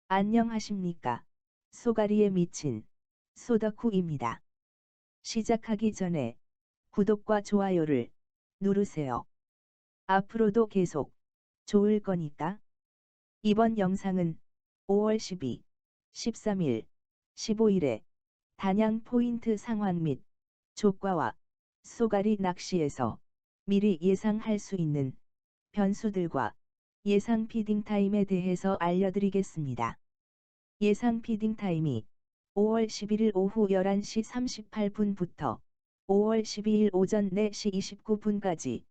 안녕하십니까. 쏘가리에 미친 소덕후입니다. 시작하기 전에 구독과 좋아요를 누르세요. 앞으로도 계속 좋을 거니까. 이번 영상은 5월 12, 13일, 15일에 단양 포인트 상황 및 조과와 쏘가리 낚시에서 미리 예상할 수 있는 변수들과 예상 피딩 타임에 대해서 알려드리겠습니다. 예상 피딩 타임이 5월 11일 오후 11시 38분부터 5월 12일 오전 4시 29분까지,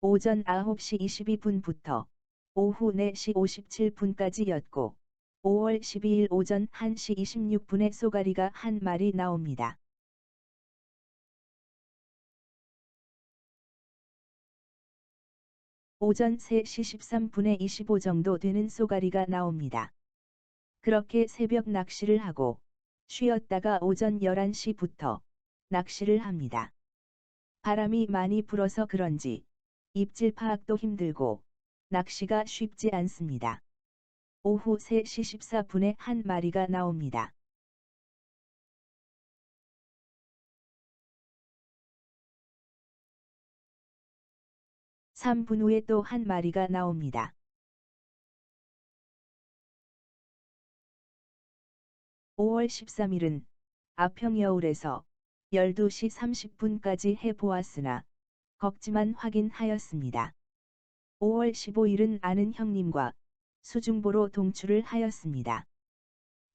오전 9시 22분부터 오후 4시 57분까지였고, 5월 12일 오전 1시 26분에 쏘가리가 한 마리 나옵니다. 오전 3시 13분에 25 정도 되는 쏘가리가 나옵니다. 그렇게 새벽 낚시를 하고 쉬었다가 오전 11시부터 낚시를 합니다. 바람이 많이 불어서 그런지 입질 파악도 힘들고 낚시가 쉽지 않습니다. 오후 3시 14분에 한 마리가 나옵니다. 3분 후에 또 한 마리가 나옵니다. 5월 13일은 아평여울에서 12시 30분까지 해보았으나 걷지만 확인하였습니다. 5월 15일은 아는 형님과 수중보로 동출을 하였습니다.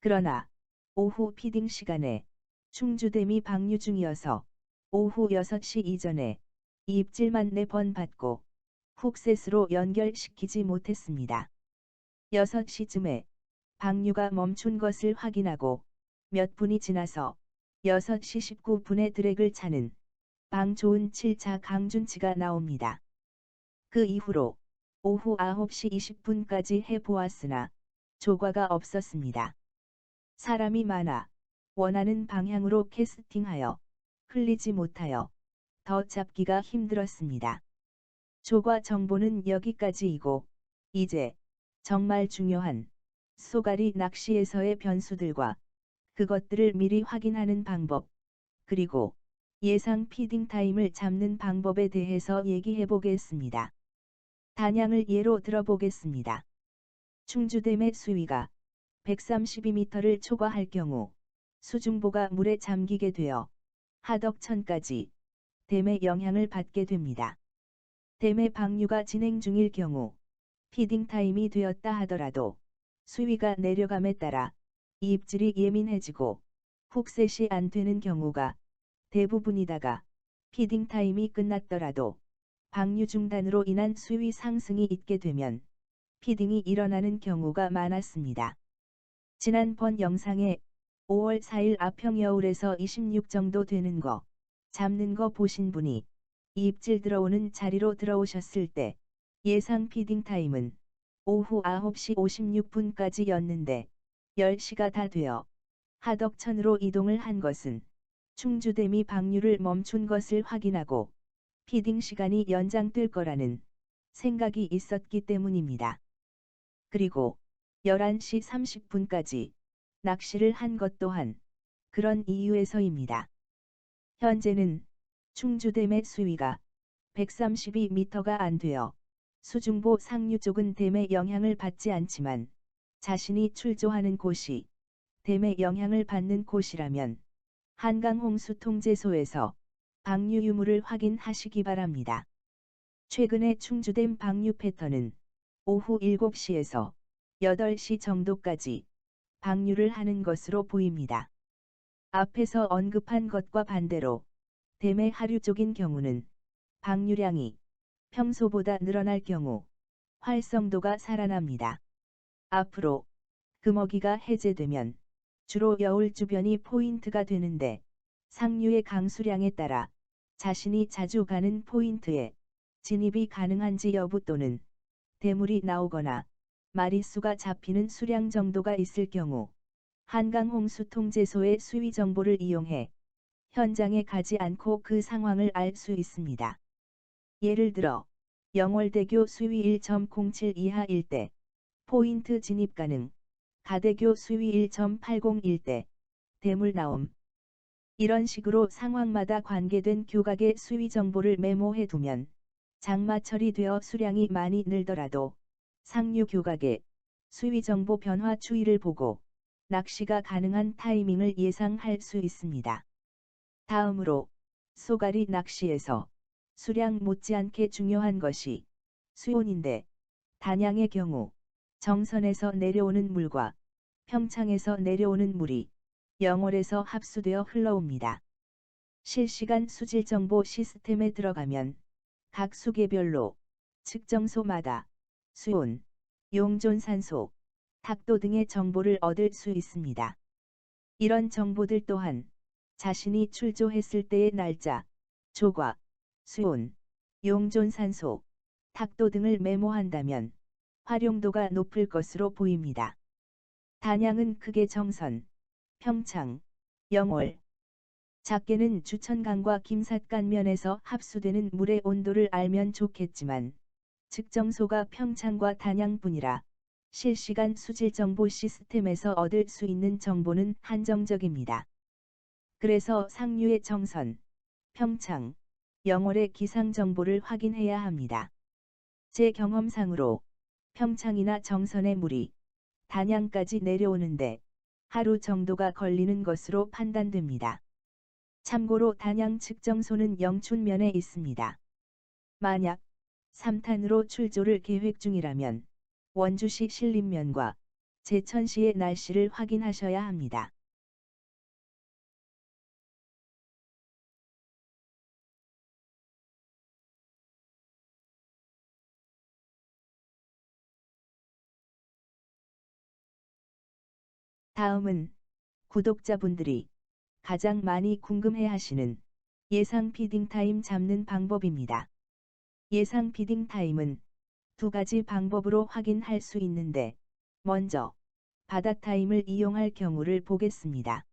그러나 오후 피딩 시간에 충주댐이 방류 중이어서 오후 6시 이전에 입질만 4번 받고 훅셋으로 연결시키지 못했습니다. 6시쯤에 방류가 멈춘 것을 확인하고 몇 분이 지나서 6시 19분에 드랙을 차는 방 좋은 7차 강준치가 나옵니다. 그 이후로 오후 9시 20분까지 해보았으나 조과가 없었습니다. 사람이 많아 원하는 방향으로 캐스팅하여 흘리지 못하여 더 잡기가 힘들었습니다. 조과 정보는 여기까지이고, 이제 정말 중요한 쏘가리 낚시에서의 변수들과 그것들을 미리 확인하는 방법, 그리고 예상 피딩 타임을 잡는 방법에 대해서 얘기해 보겠습니다. 단양을 예로 들어보겠습니다. 충주댐의 수위가 132m를 초과할 경우 수중보가 물에 잠기게 되어 하덕천까지 댐의 영향을 받게 됩니다. 댐의 방류가 진행 중일 경우 피딩 타임이 되었다 하더라도 수위가 내려감에 따라 입질이 예민해지고 훅셋이 안 되는 경우가 대부분이다가 피딩 타임이 끝났더라도 방류 중단으로 인한 수위 상승이 있게 되면 피딩이 일어나는 경우가 많았습니다. 지난번 영상에 5월 4일 아평여울에서 26 정도 되는 거 잡는 거 보신 분이 입질 들어오는 자리로 들어오셨을 때 예상 피딩 타임은 오후 9시 56분까지였는데 10시가 다 되어 하덕천으로 이동을 한 것은 충주댐이 방류를 멈춘 것을 확인하고 피딩 시간이 연장될 거라는 생각이 있었기 때문입니다. 그리고 11시 30분까지 낚시를 한 것 또한 그런 이유에서입니다. 현재는 충주댐의 수위가 132m가 안 되어 수중보 상류 쪽은 댐의 영향을 받지 않지만 자신이 출조하는 곳이 댐의 영향을 받는 곳이라면 한강홍수통제소에서 방류 유무를 확인하시기 바랍니다. 최근에 충주댐 방류 패턴은 오후 7시에서 8시 정도까지 방류를 하는 것으로 보입니다. 앞에서 언급한 것과 반대로 댐의 하류 쪽인 경우는 방류량이 평소보다 늘어날 경우 활성도가 살아납니다. 앞으로 금어기가 해제되면 주로 여울 주변이 포인트가 되는데 상류의 강수량에 따라 자신이 자주 가는 포인트에 진입이 가능한지 여부 또는 대물이 나오거나 마리수가 잡히는 수량 정도가 있을 경우 한강홍수통제소의 수위 정보를 이용해 현장에 가지 않고 그 상황을 알 수 있습니다. 예를 들어 영월대교 수위 1.07 이하일 때 포인트 진입 가능, 가대교 수위 1.801대, 대물 나옴. 이런 식으로 상황마다 관계된 교각의 수위 정보를 메모해 두면 장마철이 되어 수량이 많이 늘더라도 상류 교각의 수위 정보 변화 추이를 보고 낚시가 가능한 타이밍을 예상할 수 있습니다. 다음으로 쏘가리 낚시에서 수량 못지않게 중요한 것이 수온인데, 단양의 경우 정선에서 내려오는 물과 평창에서 내려오는 물이 영월에서 합수되어 흘러옵니다. 실시간 수질 정보 시스템에 들어가면 각 수계별로 측정소마다 수온, 용존산소, 탁도 등의 정보를 얻을 수 있습니다. 이런 정보들 또한 자신이 출조했을 때의 날짜, 조과, 수온, 용존산소, 탁도 등을 메모한다면 활용도가 높을 것으로 보입니다. 단양은 크게 정선, 평창, 영월, 작게는 주천강과 김삿간면에서 합수되는 물의 온도를 알면 좋겠지만 측정소가 평창과 단양뿐이라 실시간 수질 정보 시스템에서 얻을 수 있는 정보는 한정적입니다. 그래서 상류의 정선, 평창, 영월의 기상 정보를 확인해야 합니다. 제 경험상으로 평창이나 정선의 물이 단양까지 내려오는데 하루 정도가 걸리는 것으로 판단됩니다. 참고로 단양 측정소는 영춘면에 있습니다. 만약 3탄으로 출조를 계획 중이라면 원주시 신림면과 제천시의 날씨를 확인하셔야 합니다. 다음은 구독자분들이 가장 많이 궁금해하시는 예상 피딩타임 잡는 방법입니다. 예상 피딩타임은 두 가지 방법으로 확인할 수 있는데, 먼저 바다타임을 이용할 경우를 보겠습니다.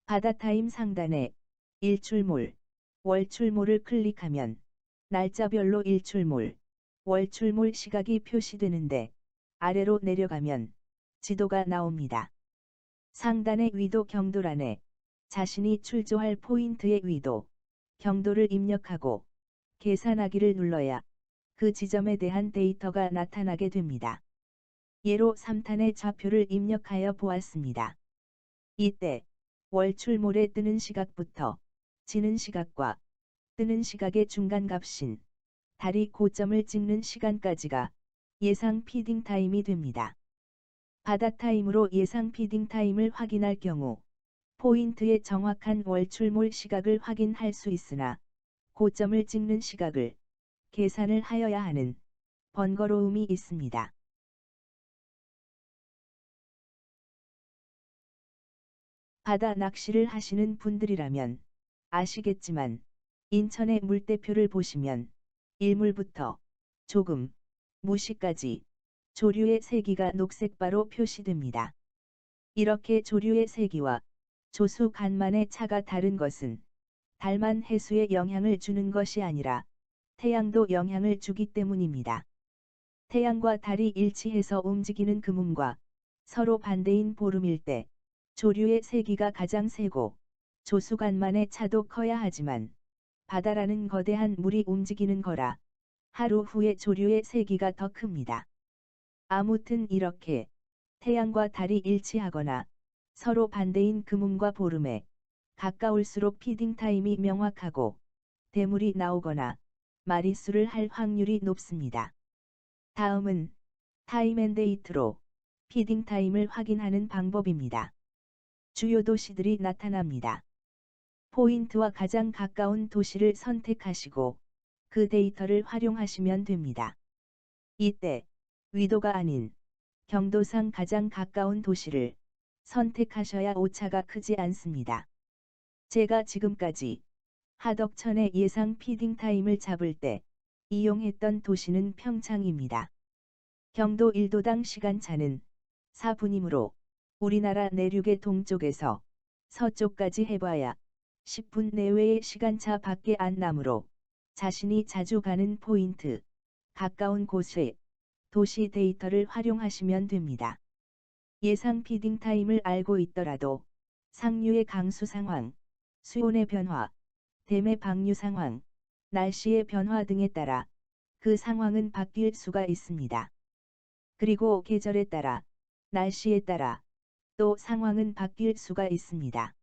바다타임 상단에 일출몰, 월출몰을 클릭하면 날짜별로 일출몰, 월출몰 시각이 표시되는데 아래로 내려가면 지도가 나옵니다. 상단의 위도 경도란에 자신이 출조할 포인트의 위도, 경도를 입력하고 계산하기를 눌러야 그 지점에 대한 데이터가 나타나게 됩니다. 예로 3탄의 좌표를 입력하여 보았습니다. 이때 월출몰에 뜨는 시각부터 지는 시각과 뜨는 시각의 중간값인 달이 고점을 찍는 시간까지가 예상 피딩 타임이 됩니다. 바다 타임으로 예상 피딩 타임을 확인할 경우 포인트의 정확한 월출몰 시각을 확인할 수 있으나 고점을 찍는 시각을 계산을 하여야 하는 번거로움이 있습니다. 바다 낚시를 하시는 분들이라면 아시겠지만 인천의 물대표를 보시면 일물부터 조금, 무시까지 조류의 세기가 녹색바로 표시됩니다. 이렇게 조류의 세기와 조수 간만의 차가 다른 것은 달만 해수에 영향을 주는 것이 아니라 태양도 영향을 주기 때문입니다. 태양과 달이 일치해서 움직이는 금음과 서로 반대인 보름일 때 조류의 세기가 가장 세고 조수 간만의 차도 커야 하지만 바다라는 거대한 물이 움직이는 거라 하루 후에 조류의 세기가 더 큽니다. 아무튼 이렇게 태양과 달이 일치하거나 서로 반대인 금음과 보름에 가까울수록 피딩 타임이 명확하고 대물이 나오거나 마리수를 할 확률이 높습니다. 다음은 타임앤데이트로 피딩 타임을 확인하는 방법입니다. 주요 도시들이 나타납니다. 포인트와 가장 가까운 도시를 선택하시고 그 데이터를 활용하시면 됩니다. 이때 위도가 아닌 경도상 가장 가까운 도시를 선택하셔야 오차가 크지 않습니다. 제가 지금까지 하덕천의 예상 피딩 타임을 잡을 때 이용했던 도시는 평창입니다. 경도 1도당 시간차는 4분이므로 우리나라 내륙의 동쪽에서 서쪽까지 해봐야 10분 내외의 시간차 밖에 안 나므로 자신이 자주 가는 포인트, 가까운 곳의 도시 데이터를 활용하시면 됩니다. 예상 피딩 타임을 알고 있더라도 상류의 강수 상황, 수온의 변화, 댐의 방류 상황, 날씨의 변화 등에 따라 그 상황은 바뀔 수가 있습니다. 그리고 계절에 따라, 날씨에 따라 또 상황은 바뀔 수가 있습니다.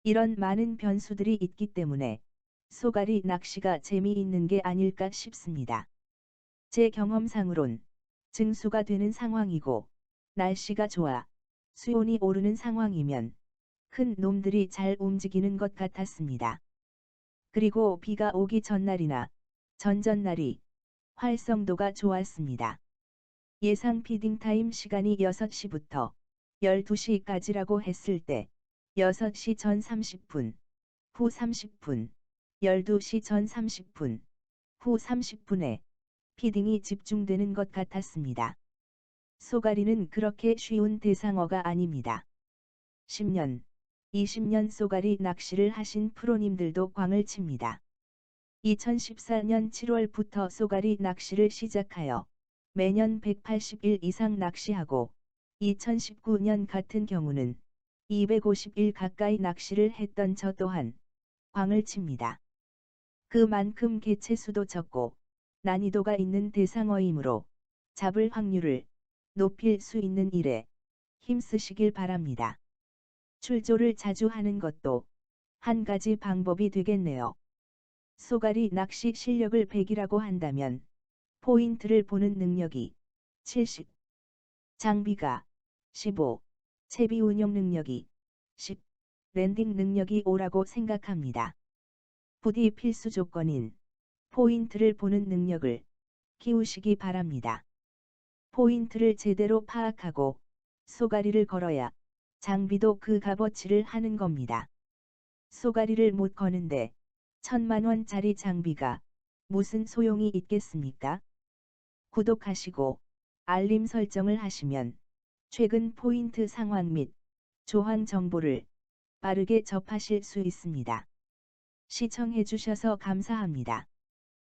이런 많은 변수들이 있기 때문에 쏘가리 낚시가 재미있는 게 아닐까 싶습니다. 제 경험상으론 증수가 되는 상황이고 날씨가 좋아 수온이 오르는 상황이면 큰 놈들이 잘 움직이는 것 같았습니다. 그리고 비가 오기 전날이나 전전날이 활성도가 좋았습니다. 예상 피딩타임 시간이 6시부터 12시까지라고 했을 때 6시 전 30분, 후 30분, 12시 전 30분, 후 30분에 피딩이 집중되는 것 같았습니다. 쏘가리는 그렇게 쉬운 대상어가 아닙니다. 10년, 20년 쏘가리 낚시를 하신 프로님들도 광을 칩니다. 2014년 7월부터 쏘가리 낚시를 시작하여 매년 180일 이상 낚시하고 2019년 같은 경우는 250일 가까이 낚시를 했던 저 또한 광을 칩니다. 그만큼 개체수도 적고 난이도가 있는 대상어이므로 잡을 확률을 높일 수 있는 일에 힘쓰시길 바랍니다. 출조를 자주 하는 것도 한 가지 방법이 되겠네요. 쏘가리 낚시 실력을 100이라고 한다면 포인트를 보는 능력이 70, 장비가 15, 채비 운용 능력이 10, 랜딩 능력이 5라고 생각합니다. 부디 필수 조건인 포인트를 보는 능력을 키우시기 바랍니다. 포인트를 제대로 파악하고 쏘가리를 걸어야 장비도 그 값어치를 하는 겁니다. 쏘가리를 못 거는데 1000만원짜리 장비가 무슨 소용이 있겠습니까? 구독하시고 알림 설정을 하시면 최근 포인트 상황 및 조항 정보를 빠르게 접하실 수 있습니다. 시청해주셔서 감사합니다.